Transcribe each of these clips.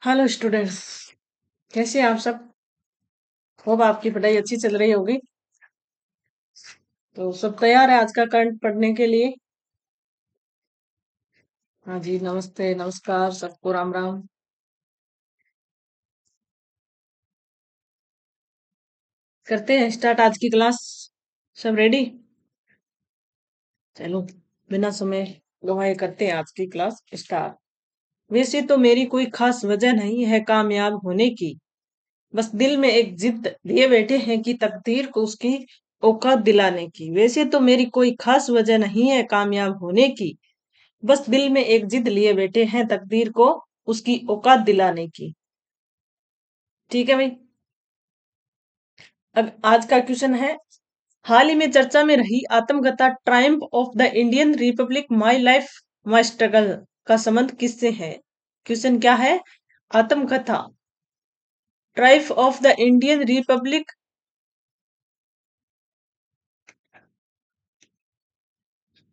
Hello students. कैसे हैं आप सब? होप आपकी पढ़ाई अच्छी चल रही होगी। तो सब तैयार है आज का करंट पढ़ने के लिए? हाँ जी, नमस्ते नमस्कार सबको, राम राम। करते हैं स्टार्ट आज की क्लास। सब रेडी? चलो, बिना समय गवाए करते हैं आज की क्लास स्टार्ट। वैसे तो मेरी कोई खास वजह नहीं है कामयाब होने की। बस दिल में एक जिद लिए बैठे हैं कि तकदीर को उसकी औकात दिलाने की। वैसे तो मेरी कोई खास वजह नहीं है कामयाब होने की। बस दिल में एक जिद लिए बैठे हैं तकदीर को उसकी औकात दिलाने की। ठीक है भाई। अब आज का क्वेश्चन है, हाल ही में चर्चा में रही आत्मकथा Triumph of the Indian Republic my life my struggle का संबंध किससे है? क्वेश्चन क्या है? आत्मकथा Triumph of the Indian Republic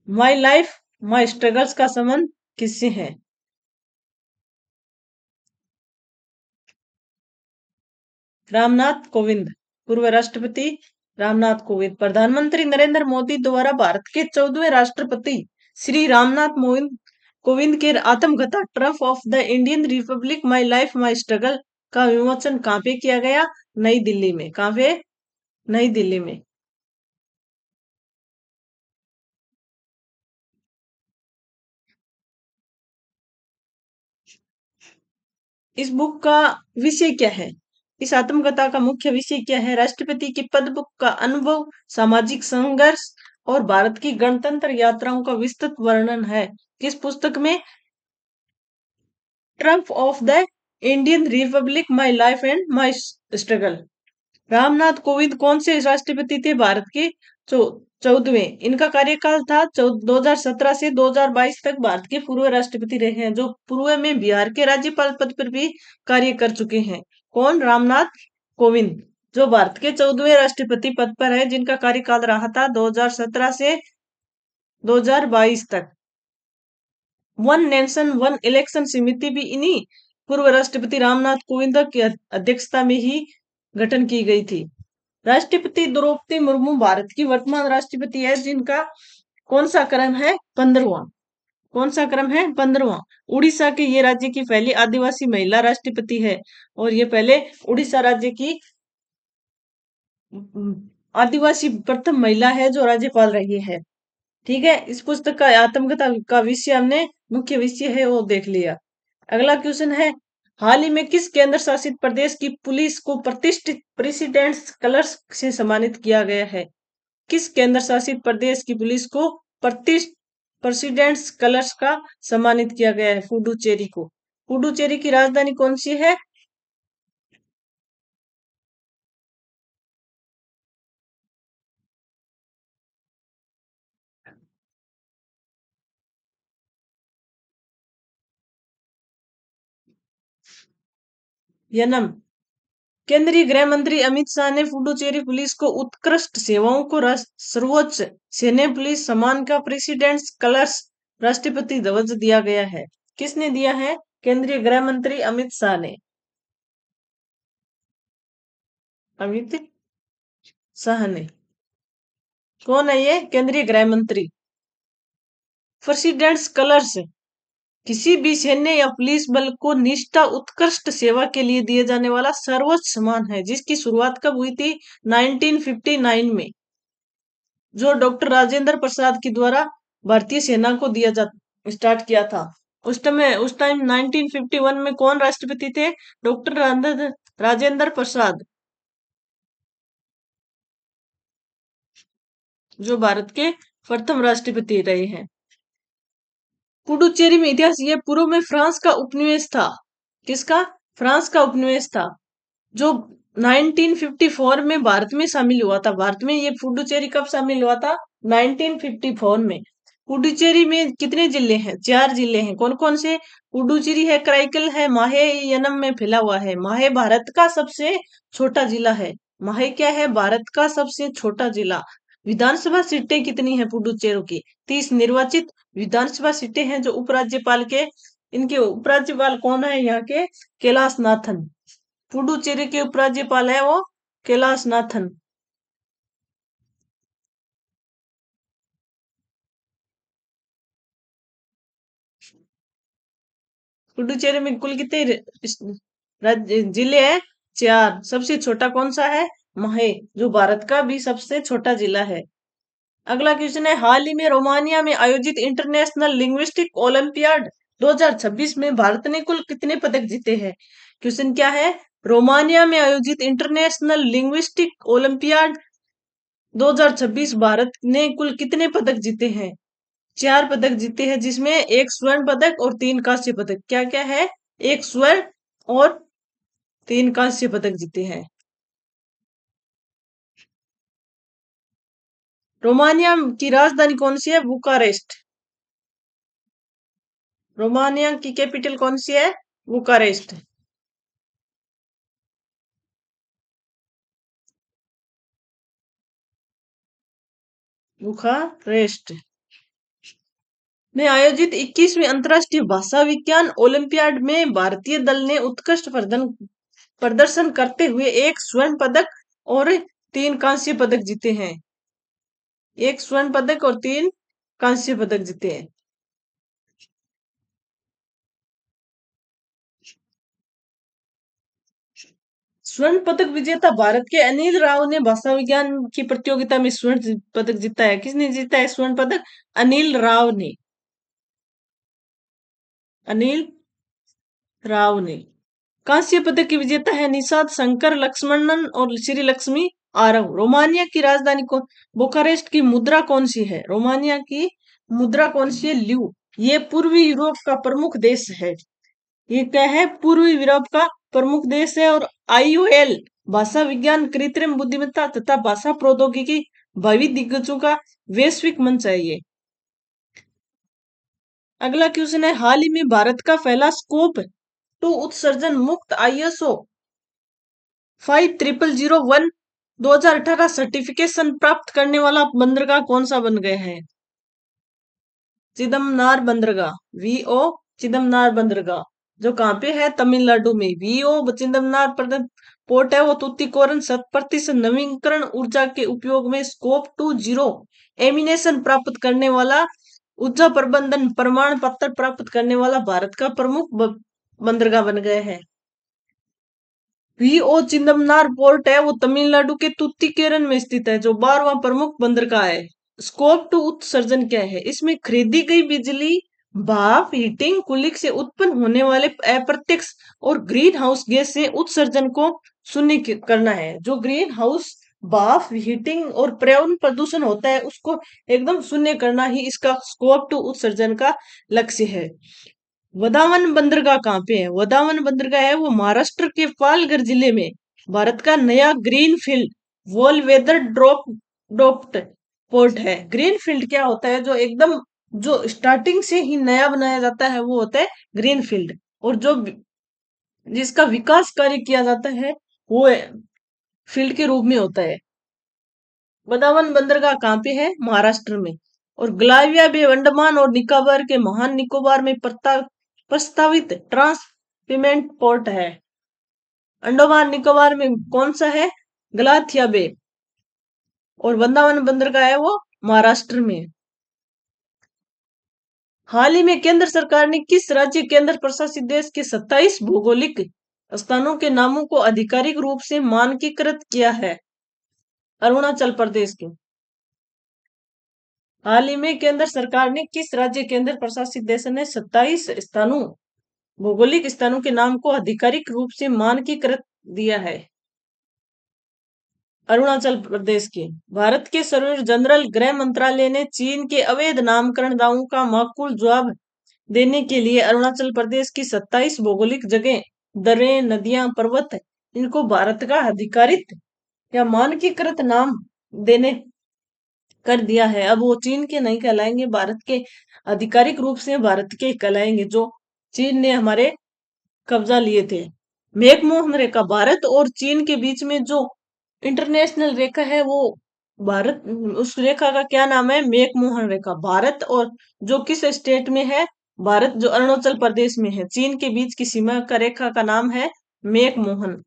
my life my struggles का संबंध किससे है? रामनाथ कोविंद, पूर्व राष्ट्रपति रामनाथ कोविंद। प्रधानमंत्री नरेंद्र मोदी द्वारा भारत के 14वें राष्ट्रपति श्री रामनाथ कोविंद के आत्मकथा Trump of the Indian Republic my life my struggle का विमोचन कहाँ पे किया गया? नई दिल्ली में। कहाँ पे? नई दिल्ली में। इस बुक का विषय क्या है? इस आत्मकथा का मुख्य विषय क्या है? राष्ट्रपति की पद बुक का अनुभव, सामाजिक संघर्ष और भारत की गणतंत्र यात्राओं का विस्तृत वर्णन है। किस पुस्तक में? Trump of the Indian Republic my life and my struggle. Ramnath Kovind कौन से राष्ट्रपति थे भारत के? 14वें। इनका कार्यकाल था 2017 से 2022 तक। भारत के पूर्व राष्ट्रपति रहे हैं, जो पूर्व में बिहार के राज्यपाल पद पर भी कार्य कर चुके हैं। कौन? रामनाथ कोविंद, जो भारत के 14वें राष्ट्रपति पद पर है, जिनका कार्यकाल रहा था 2017 से 2022 तक। वन नेशन वन इलेक्शन समिति भी इन्हीं पूर्व राष्ट्रपति रामनाथ कोविंद की अध्यक्षता में ही गठन की गई थी। राष्ट्रपति द्रौपदी मुर्मू भारत की वर्तमान राष्ट्रपति है, जिनका कौन सा क्रम है? 15वां। कौन सा क्रम है? 15वां। उड़ीसा के ये राज्य की पहली आदिवासी महिला राष्ट्रपति है, और ये पहले उड़ीसा राज्य की आदिवासी प्रथम महिला है जो राज्यपाल रही है। ठीक है, इस पुस्तक का आत्मकथा का विषय हमने मुख्य विषय है वो देख लिया। अगला क्वेश्चन है, हाल ही में किस केंद्र शासित प्रदेश की पुलिस को प्रतिष्ठित प्रेसिडेंट्स कलर्स से सम्मानित किया गया है? किस केंद्र शासित प्रदेश की पुलिस को प्रतिष्ठित प्रेसिडेंट्स कलर्स का सम्मानित किया गया है? पुडुचेरी को। पुडुचेरी की राजधानी कौन सी है? यनम। केंद्रीय गृह मंत्री अमित शाह ने पुडुचेरी पुलिस को उत्कृष्ट सेवाओं को सर्वोच्च सैन्य पुलिस सम्मान का प्रेसिडेंट्स कलर्स राष्ट्रपति ध्वज दिया गया है। किसने दिया है? केंद्रीय गृह मंत्री अमित शाह ने। अमित शाह ने। कौन है ये? केंद्रीय गृह मंत्री। प्रेसिडेंट्स कलर्स किसी भी सैन्य या पुलिस बल को निष्ठा उत्कृष्ट सेवा के लिए दिए जाने वाला सर्वोच्च सम्मान है, जिसकी शुरुआत कब हुई थी? 1959 में, जो डॉक्टर राजेंद्र प्रसाद के द्वारा भारतीय सेना को दिया जा स्टार्ट किया था। उस टाइम 1951 में कौन राष्ट्रपति थे? डॉक्टर राजेंद्र प्रसाद, जो भारत के प्रथम राष्ट्रपति रहे हैं। पुडुचेरी में इतिहास, ये पूर्व में फ्रांस का उपनिवेश था। किसका? फ्रांस का उपनिवेश था, जो 1954 में भारत में शामिल हुआ था। भारत में ये पुडुचेरी कब शामिल हुआ था? 1954 में। पुडुचेरी में कितने जिले हैं? 4 जिले हैं। कौन कौन से? पुडुचेरी है, कराईकल है, माहे यनम में फैला हुआ है। माहे भारत का सबसे छोटा जिला है। माहे क्या है? भारत का सबसे छोटा जिला। विधानसभा सीटें कितनी है पुडुचेरी की? 30 निर्वाचित विधानसभा सीटें हैं, जो उपराज्यपाल के इनके उपराज्यपाल कौन है यहाँ के? कैलाश नाथन। पुडुचेरी के उपराज्यपाल है वो कैलाश नाथन। पुडुचेरी में कुल कितने राज्य जिले हैं? 4। सबसे छोटा कौन सा है? महे, जो भारत का भी सबसे छोटा जिला है। अगला क्वेश्चन है, हाल ही में रोमानिया में आयोजित इंटरनेशनल लिंग्विस्टिक ओलंपियाड 2026 में भारत ने कुल कितने पदक जीते हैं? क्वेश्चन क्या है? रोमानिया में आयोजित इंटरनेशनल लिंग्विस्टिक ओलंपियाड 2026 भारत ने कुल कितने पदक जीते हैं? 4 पदक जीते हैं, जिसमें एक स्वर्ण पदक और 3 कांस्य पदक। क्या क्या है? एक स्वर्ण और 3 कांस्य पदक जीते हैं। रोमानिया की राजधानी कौन सी है? बुकारेस्ट। रोमानिया की कैपिटल कौन सी है? बुकारेस्ट। बुखारेस्ट में आयोजित 21वीं अंतर्राष्ट्रीय भाषा विज्ञान ओलंपियाड में भारतीय दल ने उत्कृष्ट प्रदर्शन करते हुए एक स्वर्ण पदक और 3 कांस्य पदक जीते हैं। एक स्वर्ण पदक और 3 कांस्य पदक जीते हैं। स्वर्ण पदक विजेता भारत के अनिल राव ने भाषा विज्ञान की प्रतियोगिता में स्वर्ण पदक जीता है। किसने जीता है स्वर्ण पदक? अनिल राव ने। अनिल राव ने। कांस्य पदक की विजेता है निषाद शंकर लक्ष्मणन और श्री लक्ष्मी आरव। रोमानिया की राजधानी कौन? बुखारेस्ट की मुद्रा कौन सी है? रोमानिया की मुद्रा कौन सी है? ल्यू। ये पूर्वी यूरोप का प्रमुख देश है। ये क्या है? पूर्वी यूरोप का प्रमुख देश है। और IOL भाषा विज्ञान, कृत्रिम बुद्धिमत्ता तथा भाषा प्रौद्योगिकी भावी दिग्गजों का वैश्विक मंच है ये। अगला क्वेश्चन है, हाल ही में भारत का पहला स्कोप 2 उत्सर्जन मुक्त ISO 5001 2018 सर्टिफिकेशन प्राप्त करने वाला बंदरगाह कौन सा बन गया है? चिदमनार बंदरगाह। VO चिदमनार बंदरगाह, जो कहाँ पे है? तमिलनाडु में। VO चिदमनार पोर्ट है वो तुतीकोरन 100% नवीकरण ऊर्जा के उपयोग में स्कोप 2 एमिनेशन प्राप्त करने वाला, ऊर्जा प्रबंधन प्रमाण पत्र प्राप्त करने वाला भारत का प्रमुख बंदरगाह बन गया है। VO चिदम्बरम पोर्ट है वो तमिलनाडु के तुतीकेरन में स्थित है, जो 12वां प्रमुख बंदरगाह है। स्कोप 2 उत्सर्जन क्या है? इसमें खरीदी गई बिजली, भाप, हीटिंग, कूलिंग से उत्पन्न होने वाले अप्रत्यक्ष और ग्रीन हाउस गैस से उत्सर्जन को शून्य करना है। जो ग्रीन हाउस, भाप, हीटिंग और पर्यावरण प्रदूषण होता है उसको एकदम शून्य करना ही इसका स्कोप 2 उत्सर्जन का लक्ष्य है। वदावन बंदरगाह कहाँ पे है? वदावन बंदरगाह है वो महाराष्ट्र के पालघर जिले में। भारत का नया green field all weather draft port है। ग्रीन फील्ड क्या होता है? जो एकदम जो स्टार्टिंग से ही नया बनाया जाता है वो होता है ग्रीन फील्ड। और जो जिसका विकास कार्य किया जाता है वो फील्ड के रूप में होता है। वदावन बंदरगाह कहाँ पे है? महाराष्ट्र में। और ग्लाविया बे अंडमान और निकोबार के महान निकोबार में प्रस्तावित ट्रांसपेमेंट पोर्ट है। अंडमान निकोबार में कौन सा है? गलाथिया बे। और वृंदावन बंदरगाह है वो महाराष्ट्र में। हाल ही में केंद्र सरकार ने किस राज्य केंद्र प्रशासित देश के 27 भौगोलिक स्थानों के नामों को आधिकारिक रूप से मानकीकृत किया है? अरुणाचल प्रदेश के। हाल ही में केंद्र सरकार ने किस राज्य केंद्र प्रशासित देश ने 27 स्थानों भौगोलिक स्थानों के नाम को आधिकारिक रूप से मानकीकृत दिया है? अरुणाचल प्रदेश के। भारत के सर्वेयर जनरल गृह मंत्रालय ने चीन के अवैध नामकरण दावों का माकूल जवाब देने के लिए अरुणाचल प्रदेश की 27 भौगोलिक जगह, दरें, नदियां, पर्वत, इनको भारत का अधिकारित या मानकीकृत नाम देने कर दिया है। अब वो चीन के नहीं कहलाएंगे, भारत के आधिकारिक रूप से भारत के कहलाएंगे, जो चीन ने हमारे कब्जा लिए थे। मैकमोहन रेखा, भारत और चीन के बीच में जो इंटरनेशनल रेखा है वो भारत, उस रेखा का क्या नाम है? मैकमोहन रेखा। भारत और जो किस स्टेट में है? भारत जो अरुणाचल प्रदेश में है, चीन के बीच की सीमा का रेखा का नाम है मेक मोहन।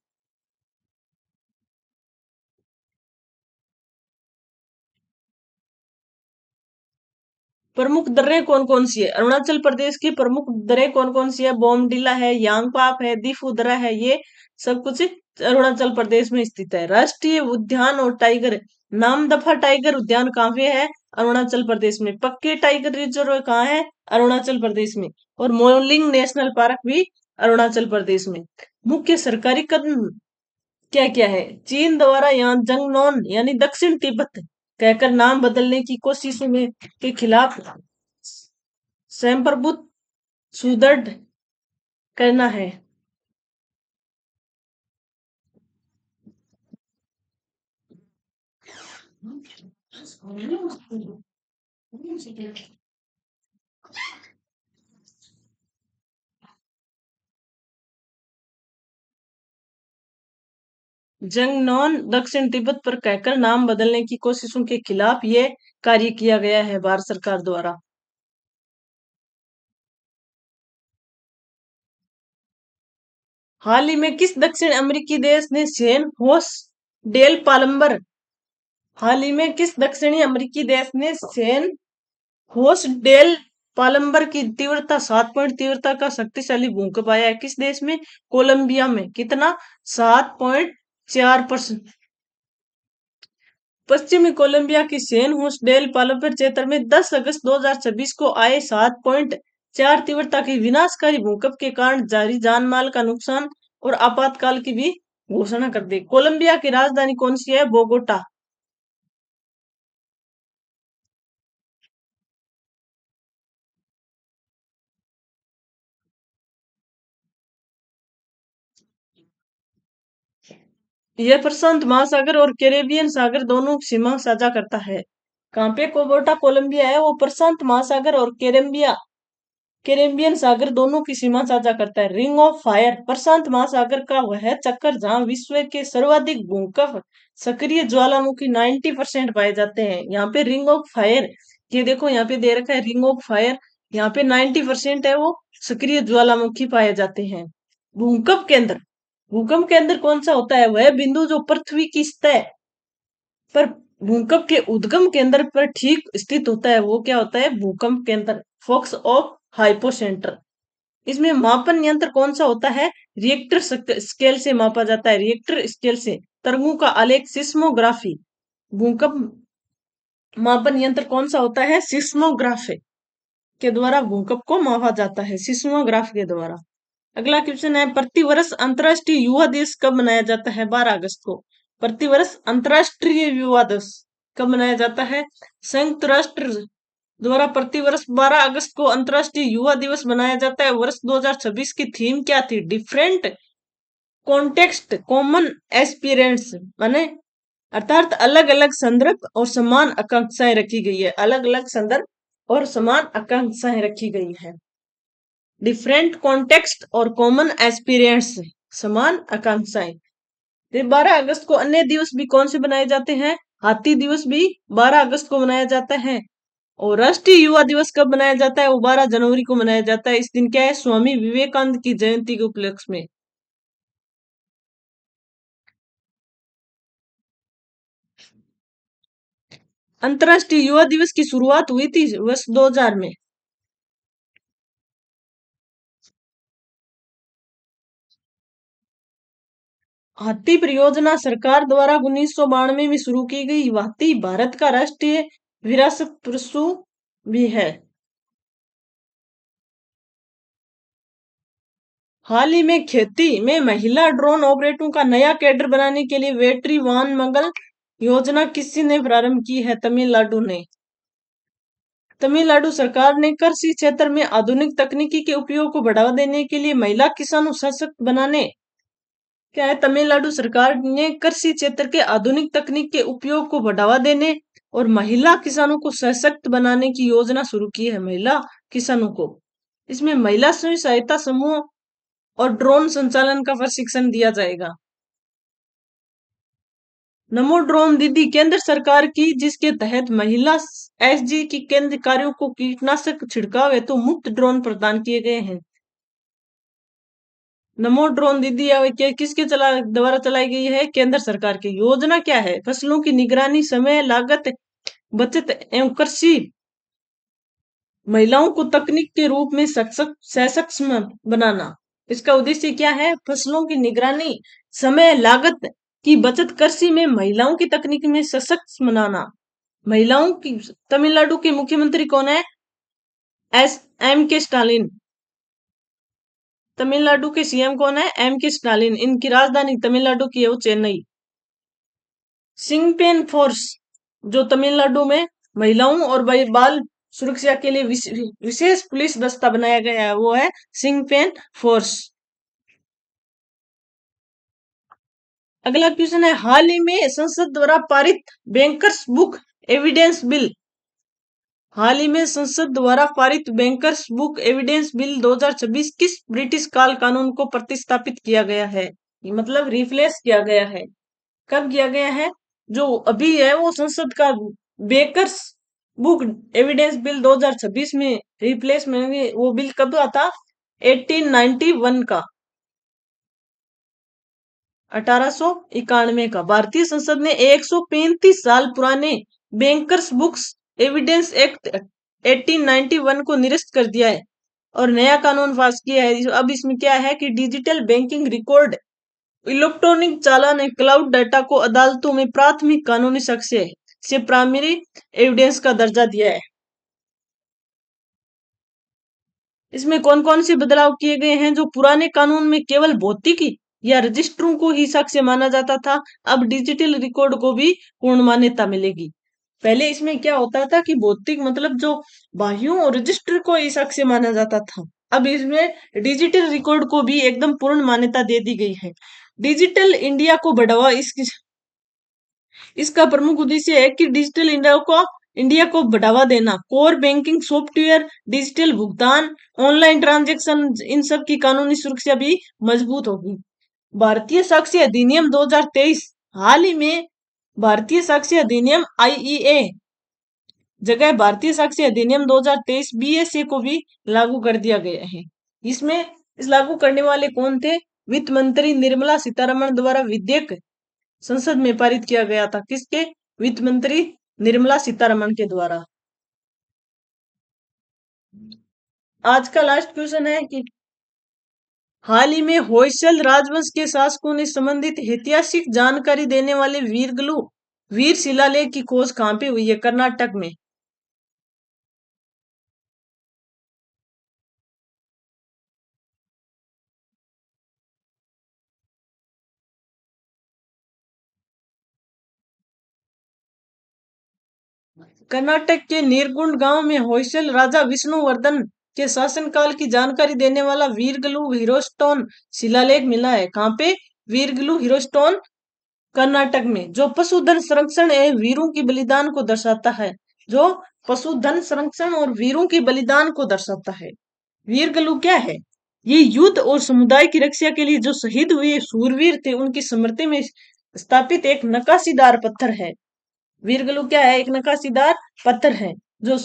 प्रमुख दर्रे कौन कौन सी है? अरुणाचल प्रदेश की प्रमुख दर्रे कौन कौन सी है? बोमडिला है, यांगपाप है, दिफुदरा है, ये सब कुछ अरुणाचल प्रदेश में स्थित है। राष्ट्रीय उद्यान और टाइगर, नामदफा टाइगर उद्यान कहाँ पे है? अरुणाचल प्रदेश में। पक्के टाइगर रिजर्व कहाँ है? अरुणाचल प्रदेश में। और मोलिंग नेशनल पार्क भी अरुणाचल प्रदेश में। मुख्य सरकारी कदम क्या क्या है? चीन द्वारा यहाँ जंगनोन यानी दक्षिण तिब्बत कहकर नाम बदलने की कोशिशों में के खिलाफ संप्रभुत सुदृढ़ करना है। जंगनोन दक्षिण तिब्बत पर कहकर नाम बदलने की कोशिशों के खिलाफ ये कार्य किया गया है भारत सरकार द्वारा। हाल ही में किस दक्षिण अमेरिकी देश ने सैन होस डेल पालम्बर हाल ही में किस दक्षिणी अमेरिकी देश ने सैन होस डेल पालम्बर की तीव्रता 7 तीव्रता का शक्तिशाली भूकंप आया है? किस देश में? कोलंबिया में। कितना? 7.4%। पश्चिमी कोलंबिया की सैन होस डेल पालम्बर क्षेत्र में 10 अगस्त 2026 को आए 7.4 तीव्रता के विनाशकारी भूकंप के कारण जारी जान माल का नुकसान और आपातकाल की भी घोषणा कर दी। कोलंबिया की राजधानी कौन सी है? बोगोटा। यह प्रशांत महासागर और कैरेबियन सागर दोनों सीमा साझा करता है। कहाँ पे कोबोटा कोलंबिया है? वो प्रशांत महासागर और कैरेबियन सागर दोनों की सीमा साझा करता है। रिंग ऑफ फायर प्रशांत महासागर का वह चक्कर जहां विश्व के सर्वाधिक भूकंप सक्रिय ज्वालामुखी 90% पाए जाते हैं। यहाँ पे रिंग ऑफ फायर, ये देखो यहाँ पे दे रखा है रिंग ऑफ फायर, यहाँ पे 90% है वो सक्रिय ज्वालामुखी पाए जाते हैं। भूकंप केंद्र, भूकंप केंद्र कौन सा होता है? वह बिंदु जो पृथ्वी की सतह पर भूकंप के उद्गम केंद्र पर ठीक स्थित होता है, वो क्या होता है? भूकंप केंद्र, फोकस ऑफ हाइपोसेंटर। इसमें मापन यंत्र कौन सा होता है? रिएक्टर स्केल से मापा जाता है। रिएक्टर स्केल से तरंगों का आलेख सिस्मोग्राफी। भूकंप मापन यंत्र कौन सा होता है? सिस्मोग्राफी के द्वारा भूकंप को मापा जाता है, सिस्मोग्राफ के द्वारा। अगला क्वेश्चन है, प्रतिवर्ष अंतर्राष्ट्रीय युवा दिवस कब मनाया जाता है? 12 अगस्त को। प्रतिवर्ष अंतर्राष्ट्रीय युवा दिवस कब मनाया जाता है? संयुक्त राष्ट्र द्वारा प्रतिवर्ष 12 अगस्त को अंतर्राष्ट्रीय युवा दिवस मनाया जाता है। वर्ष 2026 की थीम क्या थी? डिफरेंट कॉन्टेक्स्ट कॉमन एस्पिरेंट्स, माने अर्थात अलग अलग संदर्भ और समान आकांक्षाएं रखी गई है। अलग अलग संदर्भ और समान आकांक्षाएं रखी गई है। डिफरेंट कॉन्टेक्स्ट और कॉमन एस्पिरेंट्स, समान आकांक्षाएं। 12 अगस्त को अन्य दिवस भी कौन से बनाए जाते हैं? हाथी दिवस भी 12 अगस्त को मनाया जाता है। और राष्ट्रीय युवा दिवस कब मनाया जाता है? वो 12 जनवरी को मनाया जाता है। इस दिन क्या है? स्वामी विवेकानंद की जयंती के उपलक्ष्य में। अंतर्राष्ट्रीय युवा दिवस की शुरुआत हुई थी वर्ष 2000 में। हाथी परियोजना सरकार द्वारा 1992 में शुरू की गई। हाथी भारत का राष्ट्रीय विरासत पशु भी है। हाल ही में खेती में महिला ड्रोन ऑपरेटरों का नया कैडर बनाने के लिए बैटरी वाहन मंगल योजना किसी ने प्रारंभ की है? तमिलनाडु ने। तमिलनाडु सरकार ने कृषि क्षेत्र में आधुनिक तकनीकी के उपयोग को बढ़ावा देने के लिए महिला किसानों सशक्त बनाने, क्या है? तमिलनाडु सरकार ने कृषि क्षेत्र के आधुनिक तकनीक के उपयोग को बढ़ावा देने और महिला किसानों को सशक्त बनाने की योजना शुरू की है। महिला किसानों को इसमें महिला स्वयं सहायता समूह और ड्रोन संचालन का प्रशिक्षण दिया जाएगा। नमो ड्रोन दीदी केंद्र सरकार की, जिसके तहत महिला एसजी की केंद्र कार्यों को कीटनाशक छिड़काव हेतु मुफ्त ड्रोन प्रदान किए गए हैं। नमो ड्रोन दीदी किसके द्वारा चलाई गई है? केंद्र सरकार की। योजना क्या है? फसलों की निगरानी, समय, लागत, बचत एवं कृषि महिलाओं को तकनीक के रूप में सक्षम बनाना। इसका उद्देश्य क्या है? फसलों की निगरानी, समय, लागत की बचत, कृषि में महिलाओं की तकनीक में सशक्त बनाना। महिलाओं की। तमिलनाडु के मुख्यमंत्री कौन है? एम के स्टालिन। तमिलनाडु के सीएम कौन है? एम के स्टालिन। इनकी राजधानी तमिलनाडु की है वो चेन्नई। सिंगपेन फोर्स, जो तमिलनाडु में महिलाओं और बाल सुरक्षा के लिए विशेष पुलिस दस्ता बनाया गया है, वो है सिंगपेन फोर्स। अगला क्वेश्चन है, हाल ही में संसद द्वारा पारित बैंकर्स बुक एविडेंस बिल। हाल ही में संसद द्वारा पारित बैंकर्स बुक एविडेंस बिल 2026 किस ब्रिटिश काल कानून को प्रतिस्थापित किया गया है? मतलब रिप्लेस किया गया है। कब किया गया है? जो अभी है वो संसद का बेकर्स बुक एविडेंस बिल 2026 में रिप्लेस में, वो बिल कब आता? 1891 का, 1891 का। भारतीय संसद ने 135 साल पुराने बैंकर्स बुक्स एविडेंस एक्ट 1891 को निरस्त कर दिया है और नया कानून पास किया है। अब इसमें क्या है कि डिजिटल बैंकिंग रिकॉर्ड, इलेक्ट्रॉनिक चालान, क्लाउड डाटा को अदालतों में प्राथमिक कानूनी साक्ष्य से प्राइमरी एविडेंस का दर्जा दिया है। इसमें कौन कौन से बदलाव किए गए हैं? जो पुराने कानून में केवल भौतिकी या रजिस्टरों को ही साक्ष्य माना जाता था, अब डिजिटल रिकॉर्ड को भी पूर्ण मान्यता मिलेगी। पहले इसमें क्या होता था कि भौतिक मतलब जो बाह्यों और रजिस्टर को ही साक्ष्य माना जाता था, अब इसमें डिजिटल रिकॉर्ड को भी एकदम पूर्ण मान्यता दे दी गई है। डिजिटल इंडिया को बढ़ावा, इसका प्रमुख उद्देश्य है कि डिजिटल इंडिया को बढ़ावा देना। कोर बैंकिंग सॉफ्टवेयर, डिजिटल भुगतान, ऑनलाइन ट्रांजैक्शन, इन सब की कानूनी सुरक्षा भी मजबूत होगी। भारतीय साक्ष्य अधिनियम 2023, हाल ही में भारतीय साक्ष्य अधिनियम आईईए जगह भारतीय साक्ष्य अधिनियम 2023 बीएसए को भी लागू कर दिया गया है। इसमें इस लागू करने वाले कौन थे? वित्त मंत्री निर्मला सीतारमण द्वारा विधेयक संसद में पारित किया गया था। किसके? वित्त मंत्री निर्मला सीतारमण के द्वारा। आज का लास्ट क्वेश्चन है कि हाल ही में होयसल राजवंश के शासकों ने संबंधित ऐतिहासिक जानकारी देने वाले वीर शिलालेख की खोज कहां पे हुई है? कर्नाटक में। कर्नाटक के नीरगुंड गांव में होयसल राजा विष्णुवर्धन के शासनकाल की जानकारी देने वाला वीरगलु हीरोस्टोन शिलालेख मिला है। कहां पे? वीरगलु हीरोस्टोन, कर्नाटक में, जो पशुधन संरक्षण एवं वीरों की बलिदान को दर्शाता है। जो पशुधन संरक्षण और वीरों की बलिदान को दर्शाता है। वीरगलु क्या है? ये युद्ध और समुदाय की रक्षा के लिए जो शहीद हुए सूरवीर थे, उनकी स्मृति में स्थापित एक नकाशीदार पत्थर है। वीरगलु क्या है? एक नकाशीदार पत्थर है जो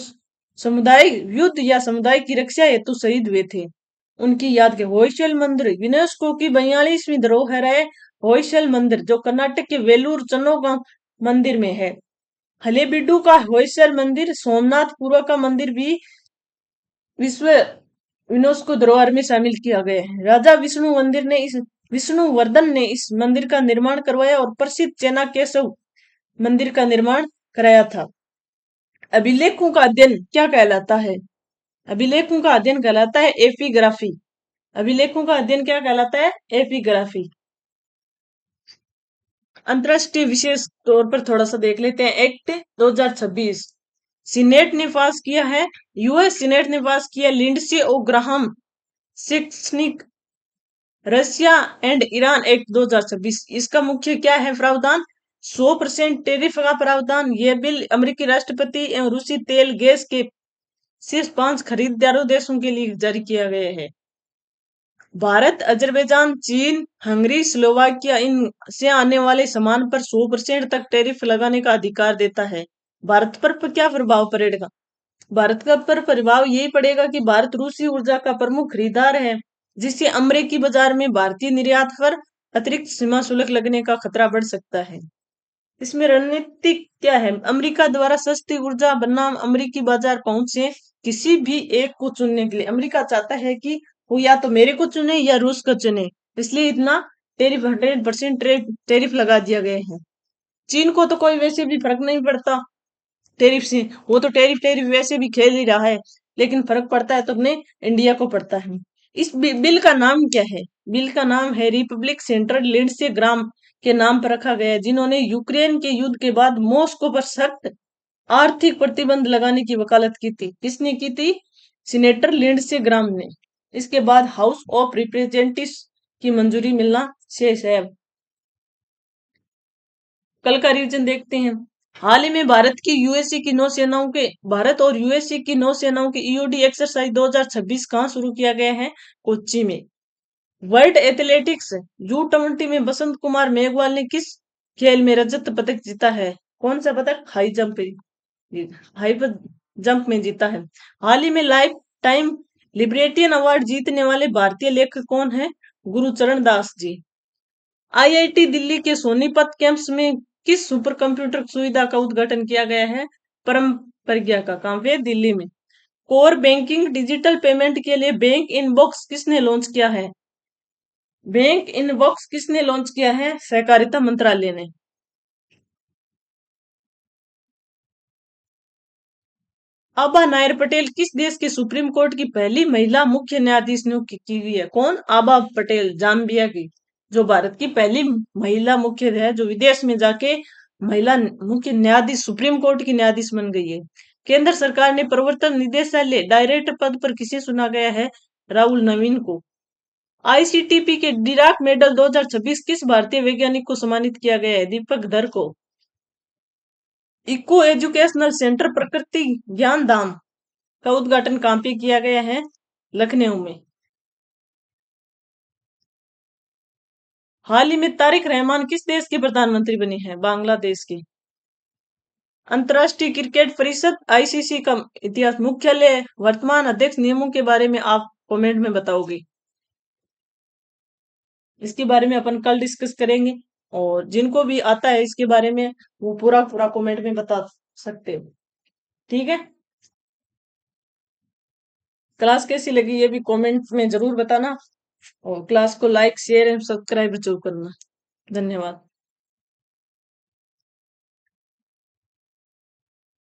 समुदाय युद्ध या समुदाय की रक्षा हेतु शहीद हुए थे, उनकी याद के। होयसल मंदिर यूनेस्को की 42वीं धरोहर है। होयसल मंदिर जो कर्नाटक के वेलूर चन्नोगांव मंदिर में है। हलेबीडु का होयसल मंदिर, सोमनाथपुरा का मंदिर भी विश्व यूनेस्को धरोहर में शामिल किया गया है। राजा विष्णुवर्धन ने इस मंदिर का निर्माण करवाया और प्रसिद्ध चेन्नकेशव मंदिर का निर्माण कराया था। अभिलेखों का अध्ययन क्या कहलाता है? अभिलेखों का अध्ययन कहलाता है एपिग्राफी। अभिलेखों का अध्ययन क्या कहलाता है? एपिग्राफी। अंतरराष्ट्रीय विशेष तौर पर थोड़ा सा देख लेते हैं। एक्ट 2026 सीनेट ने पास किया है। यूएस सीनेट ने पास किया लिंडसे ओ ग्राहम शैक्षणिक रशिया एंड ईरान एक्ट 2026। इसका मुख्य क्या है प्रावधान? 100% टेरिफ का प्रावधान। यह बिल अमेरिकी राष्ट्रपति एवं रूसी तेल गैस के शीर्ष 5 खरीदारों देशों के लिए जारी किया गया है। भारत, अजरबैजान, चीन, हंगरी, स्लोवाकिया इन से आने वाले सामान पर 100% तक टैरिफ लगाने का अधिकार देता है। भारत पर क्या प्रभाव पड़ेगा? भारत का पर प्रभाव यही पड़ेगा कि भारत रूसी ऊर्जा का प्रमुख खरीदार है, जिससे अमेरिकी बाजार में भारतीय निर्यात पर अतिरिक्त सीमा शुल्क लगने का खतरा बढ़ सकता है। इसमें रणनीति क्या है? अमेरिका द्वारा सस्ती ऊर्जा बनाम अमेरिकी बाजार पहुंच से किसी भी एक को चुनने के लिए अमेरिका चाहता है कि वो या तो मेरे को चुने या रूस को चुने, इसलिए इतना टेरिफ 100% टेरिफ लगा दिया गया है। चीन को तो कोई वैसे भी फर्क नहीं पड़ता टेरिफ से, वो तो टेरिफ टेरिफ वैसे भी खेल ही रहा है, लेकिन फर्क पड़ता है तो अपने इंडिया को पड़ता है। इस बिल का नाम क्या है? बिल का नाम है रिपब्लिक सेंट्रल लिंडसे ग्राम के नाम पर रखा गया है, जिन्होंने यूक्रेन के युद्ध के बाद मॉस्को पर सख्त आर्थिक प्रतिबंध लगाने की वकालत की थी। किसने की थी? सीनेटर लिंडसे ग्राम ने। इसके बाद हाउस ऑफ रिप्रेजेंटेटिव्स की मंजूरी मिलना शेष है। कल का रिवीजन देखते हैं। हाल ही में भारत और यूएसए की नौसेनाओं की ईओडी एक्सरसाइज 2026 कहाँ शुरू किया गया है? कोच्चि में। वर्ल्ड एथलेटिक्स U20 में बसंत कुमार मेघवाल ने किस खेल में रजत पदक जीता है? कौन सा पदक? हाई जंप में जीता है। हाल ही में लाइफ टाइम लिबरेटियन अवार्ड जीतने वाले भारतीय लेखक कौन है? गुरुचरण दास जी। आईआईटी दिल्ली के सोनीपत कैंपस में किस सुपर कंप्यूटर सुविधा का उद्घाटन किया गया है? परम प्रज्ञा का। कहां पे? दिल्ली में। कोर बैंकिंग डिजिटल पेमेंट के लिए बैंक इनबॉक्स किसने लॉन्च किया है? बैंक इनबॉक्स किसने लॉन्च किया है? सहकारिता मंत्रालय ने। आबा नायर पटेल किस देश के सुप्रीम कोर्ट की पहली महिला मुख्य न्यायाधीश नियुक्त की हुई है? कौन? आबा पटेल, जाम्बिया की, जो भारत की पहली महिला मुख्य है, जो विदेश में जाके महिला मुख्य न्यायाधीश सुप्रीम कोर्ट की न्यायाधीश बन गई है। केंद्र सरकार ने प्रवर्तन निदेशालय डायरेक्टर पद पर किसे चुना गया है? राहुल नवीन को। आईसीटीपी के डिराक मेडल 2026 किस भारतीय वैज्ञानिक को सम्मानित किया गया है? दीपक धर को। इको एजुकेशनल सेंटर प्रकृति ज्ञान धाम का उद्घाटन कहाँ पे किया गया है? लखनऊ में। हाल ही में तारिक रहमान किस देश के प्रधानमंत्री बने हैं? बांग्लादेश के। अंतर्राष्ट्रीय क्रिकेट परिषद आईसीसी का इतिहास, मुख्यालय, वर्तमान अध्यक्ष, नियमों के बारे में आप कमेंट में बताओगे। इसके बारे में अपन कल डिस्कस करेंगे, और जिनको भी आता है इसके बारे में वो पूरा पूरा कमेंट में बता सकते हो। ठीक है। क्लास कैसी लगी ये भी कमेंट में जरूर बताना, और क्लास को लाइक शेयर एंड सब्सक्राइब जरूर करना। धन्यवाद।